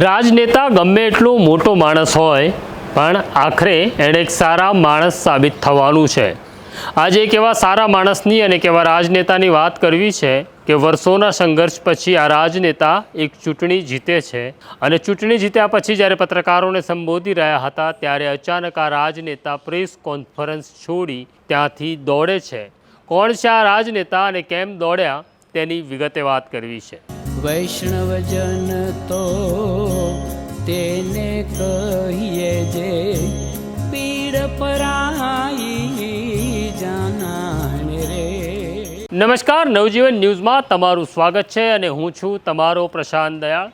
રાજનેતા ગમે એટલો મોટો માણસ હોય પણ આખરે એણે એક સારા માણસ સાબિત થવાનું છે। આજે એક એવા સારા માણસની અને એક એવા રાજનેતાની વાત કરવી છે કે વર્ષોના સંઘર્ષ પછી આ રાજનેતા એક ચૂંટણી જીતે છે અને ચૂંટણી જીત્યા પછી જ્યારે પત્રકારોને સંબોધી રહ્યા હતા ત્યારે અચાનક આ રાજનેતા પ્રેસ કોન્ફરન્સ છોડી ત્યાંથી દોડે છે। કોણ છે આ રાજનેતા અને કેમ દોડ્યા તેની વિગતે વાત કરવી છે। વૈષ્ણવજન તો તેને કહીએ જે પીડ પરાઈ જાનાને રે। નમસ્કાર, નવજીવન ન્યૂઝમાં તમારું સ્વાગત છે અને હું છું તમારો પ્રશાંત દયાળ।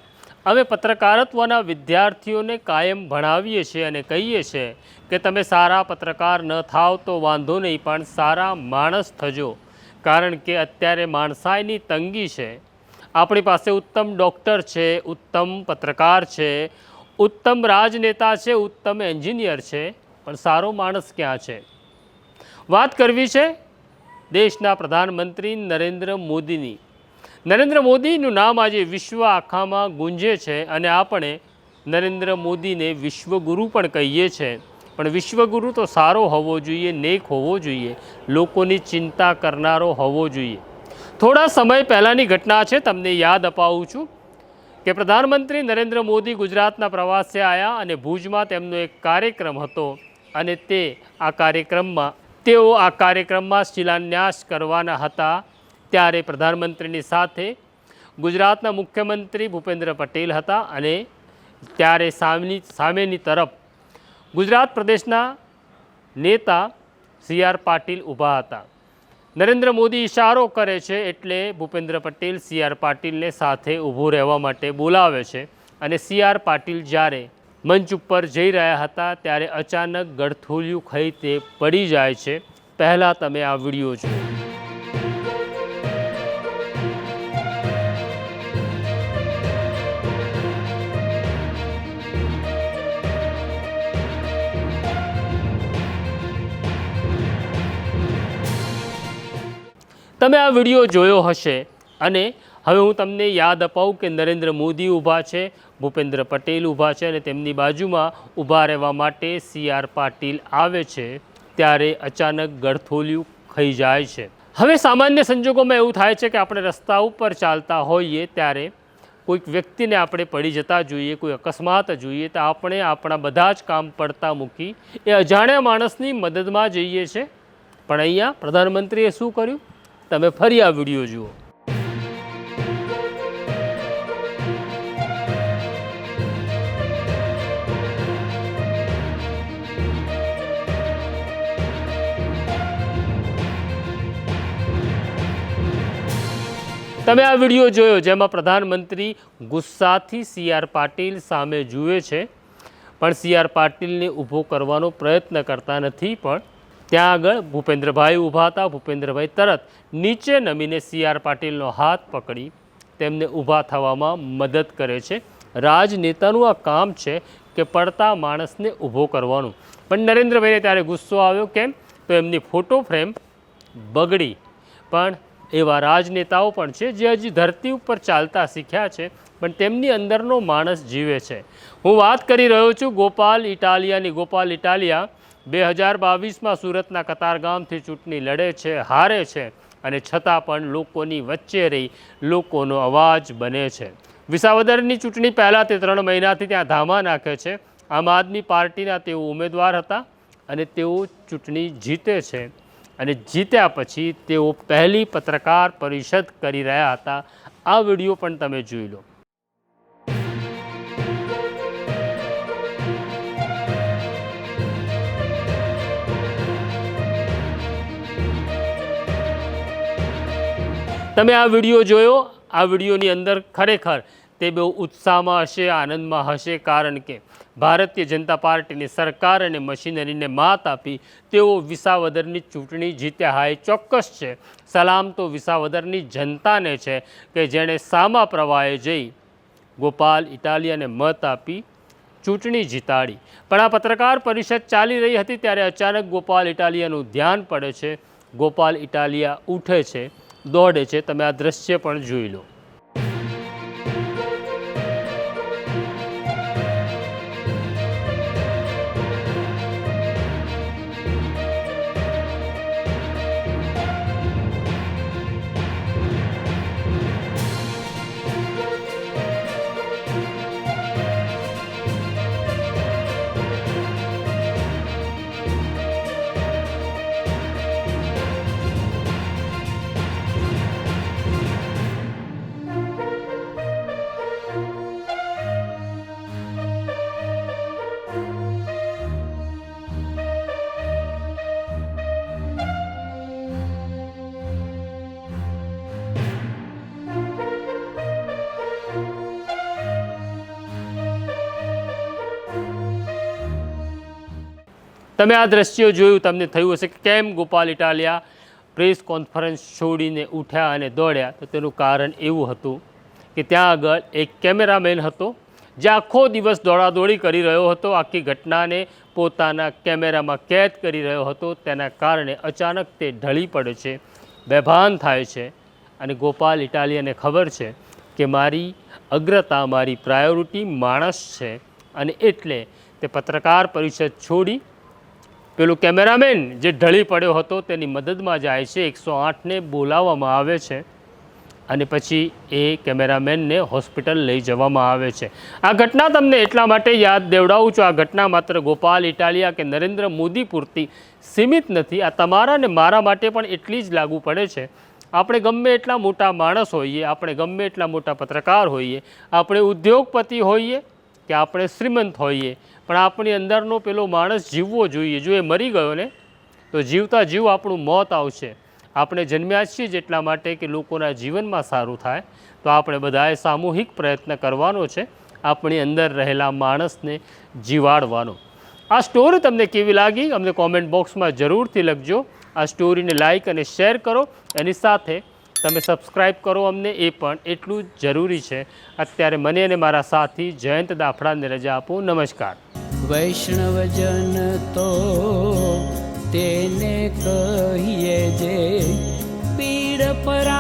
અમે પત્રકારત્વના વિદ્યાર્થીઓને કાયમ ભણાવીએ છીએ અને કહીએ છીએ કે તમે સારા પત્રકાર ન થાવ તો વાંધો નહીં, પણ સારા માણસ થજો, કારણ કે અત્યારે માણસાઈની તંગી છે। આપણી પાસે ઉત્તમ ડૉક્ટર છે, ઉત્તમ પત્રકાર છે, ઉત્તમ રાજનેતા છે, ઉત્તમ એન્જિનિયર છે, પણ સારો માણસ ક્યાં છે? વાત કરવી છે દેશના પ્રધાનમંત્રી નરેન્દ્ર મોદીની। નરેન્દ્ર મોદીનું નામ આજે વિશ્વ આખામાં ગુંજે છે અને આપણે નરેન્દ્ર મોદીને વિશ્વગુરુ પણ કહીએ છીએ। પણ વિશ્વગુરુ તો સારો હોવો જોઈએ, નેક હોવો જોઈએ, લોકોની ચિંતા કરનારો હોવો જોઈએ। થોડા સમય પહેલાંની ઘટના છે, તમને યાદ અપાવું છું કે પ્રધાનમંત્રી નરેન્દ્ર મોદી ગુજરાતના પ્રવાસે આવ્યા અને ભુજમાં તેમનો એક કાર્યક્રમ હતો અને તેઓ આ કાર્યક્રમમાં શિલાન્યાસ કરવાના હતા। ત્યારે પ્રધાનમંત્રીની સાથે ગુજરાતના મુખ્યમંત્રી ભૂપેન્દ્ર પટેલ હતા અને ત્યારે સામેની તરફ ગુજરાત પ્રદેશના નેતા સી.આર. પાટીલ ઊભા હતા। નરેન્દ્ર મોદી ઇશારો કરે છે એટલે ભૂપેન્દ્ર પટેલ સી.આર. પાટીલને સાથે ઊભું રહેવા માટે બોલાવે છે અને સી.આર. પાટીલ જ્યારે મંચ ઉપર જઈ રહ્યા હતા ત્યારે અચાનક ગળથોલિયું ખાઈ તે પડી જાય છે। પહેલાં તમે આ વિડીયો જુઓ। તમે આ વિડીયો જોયો હશે અને હવે હું તમને યાદ અપાવું કે નરેન્દ્ર મોદી ઊભા છે, ભૂપેન્દ્ર પટેલ ઊભા છે અને તેમની બાજુમાં ઊભા રહેવા માટે સી.આર. પાટીલ આવે છે ત્યારે અચાનક ગળથોલિયું ખાઈ જાય છે। હવે સામાન્ય સંજોગોમાં એવું થાય છે કે આપણે રસ્તા ઉપર ચાલતા હોઈએ ત્યારે કોઈક વ્યક્તિને આપણે પડી જતા જોઈએ, કોઈ અકસ્માત જોઈએ તો આપણે આપણા બધા જ કામ પડતા મૂકી એ અજાણ્યા માણસની મદદમાં જઈએ છીએ। પણ અહીંયા પ્રધાનમંત્રીએ શું કર્યું? તમે ફરી આ વિડીયો જુઓ। તમે આ વિડીયો જોયો જેમાં પ્રધાનમંત્રી ગુસ્સાથી સી.આર. પાટીલ સામે જુએ છે પણ સી.આર. પાટીલને ઊભો કરવાનો પ્રયત્ન કરતા નથી। પણ ત્યાં આગળ ભૂપેન્દ્રભાઈ ઊભા હતા। ભૂપેન્દ્રભાઈ તરત નીચે નમીને સી.આર. પાટીલનો હાથ પકડી તેમને ઊભા થવામાં મદદ કરે છે। રાજનેતાનું આ કામ છે કે પડતા માણસને ઊભો કરવાનું। પણ નરેન્દ્રભાઈને ત્યારે ગુસ્સો આવ્યો, કેમ તો એમની ફોટો ફ્રેમ બગડી। પણ એવા રાજનેતાઓ પણ છે જે હજી ધરતી ઉપર ચાલતા શીખ્યા છે પણ તેમની અંદરનો માણસ જીવે છે। હું વાત કરી રહ્યો છું ગોપાલ ઇટાલિયાની। ગોપાલ ઇટાલિયા 2022માં સુરતના કતારગામથી ચૂંટણી લડે છે, હારે છે અને છતાં પણ લોકોની વચ્ચે રહી લોકોનો અવાજ બને છે। વિસાવદરની ચૂંટણી પહેલાં તે 3 મહિનાથી ત્યાં ધામા નાખે છે। આમ આદમી પાર્ટીના તેઓ ઉમેદવાર હતા અને તેઓ ચૂંટણી જીતે છે અને જીત્યા પછી તેઓ પહેલી પત્રકાર પરિષદ કરી રહ્યા હતા। આ વિડીયો પણ તમે જોઈ લો। તમે આ વિડીયો જોયો। આ વિડીયોની અંદર ખરેખર તે બહુ ઉત્સાહમાં હશે, આનંદમાં હશે, કારણ કે ભારતીય જનતા પાર્ટીની સરકાર અને મશીનરીને માત આપી તેઓ વિસાવદરની ચૂંટણી જીત્યા। હા, એ ચોક્કસ છે। સલામ તો વિસાવદરની જનતાને છે કે જેણે સામા પ્રવાહે જઈ ગોપાલ ઇટાલિયાને મત આપી ચૂંટણી જીતાડી। પણ આ પત્રકાર પરિષદ ચાલી રહી હતી ત્યારે અચાનક ગોપાલ ઇટાલિયાનું ધ્યાન પડે છે। ગોપાલ ઇટાલિયા ઉઠે છે, દોડે છે। તમે આ દ્રશ્ય પણ જોઈ લો। તમે આ દ્રશ્યો જોયું, તમને થયું હશે કે કેમ ગોપાલ ઇટાલિયા પ્રેસ કોન્ફરન્સ છોડીને ઉઠ્યા અને દોડ્યા. તો તેનું કારણ એવું હતું કે ત્યાં આગળ એક કેમેરામેન હતો જે આખો દિવસ દોડાદોડી કરી રહ્યો હતો, આખી ઘટનાને પોતાના કેમેરામાં કેદ કરી રહ્યો હતો. તેના કારણે અચાનક તે ઢળી પડે છે, બેભાન થાય છે અને ગોપાલ ઇટાલિયાને ખબર છે કે મારી અગ્રતા, મારી પ્રાયોરિટી માણસ છે અને એટલે તે પત્રકાર પરિષદ છોડી પેલું કેમેરામેન જે ઢળી પડ્યો હતો તેની મદદમાં જાય છે. 108ને બોલાવવામાં આવે છે અને પછી એ કેમેરામેનને હોસ્પિટલ લઈ જવામાં આવે છે. આ ઘટના તમને એટલા માટે યાદ દેવડાવું છું. આ ઘટના માત્ર ગોપાલ ઇટાલિયા કે નરેન્દ્ર મોદી પૂરતી સીમિત નથી. આ તમારા ને મારા માટે પણ એટલી જ લાગુ પડે છે. આપણે ગમે એટલા મોટા માણસ હોઈએ, આપણે ગમે એટલા મોટા પત્રકાર હોઈએ, આપણે ઉદ્યોગપતિ હોઈએ કે આપણે શ્રીમંત હોઈએ, પણ આપણી અંદરનો પેલો માણસ જીવવો જોઈએ. જો એ મરી ગયો ને તો જીવતા જીવ આપણું મોત આવશે. આપણે જન્મ્યા છીએ જેટલા માટે કે લોકોના જીવનમાં સારું થાય, તો આપણે બધાએ સામૂહિક પ્રયત્ન કરવાનો છે, આપણી અંદર રહેલા માણસને જીવાડવાનો. આ સ્ટોરી તમને કેવી લાગી અમને કોમેન્ટ બોક્સમાં જરૂરથી લખજો. આ સ્ટોરીને લાઇક અને શેર કરો, એની સાથે તમે સબસ્ક્રાઈબ કરો અમને, એ પણ એટલું જ જરૂરી છે. અત્યારે મને અને મારા સાથી જયંત દાફડાને રજા આપો. નમસ્કાર. વૈષ્ણવજન તો તેને કહીએ જે પીડ પરા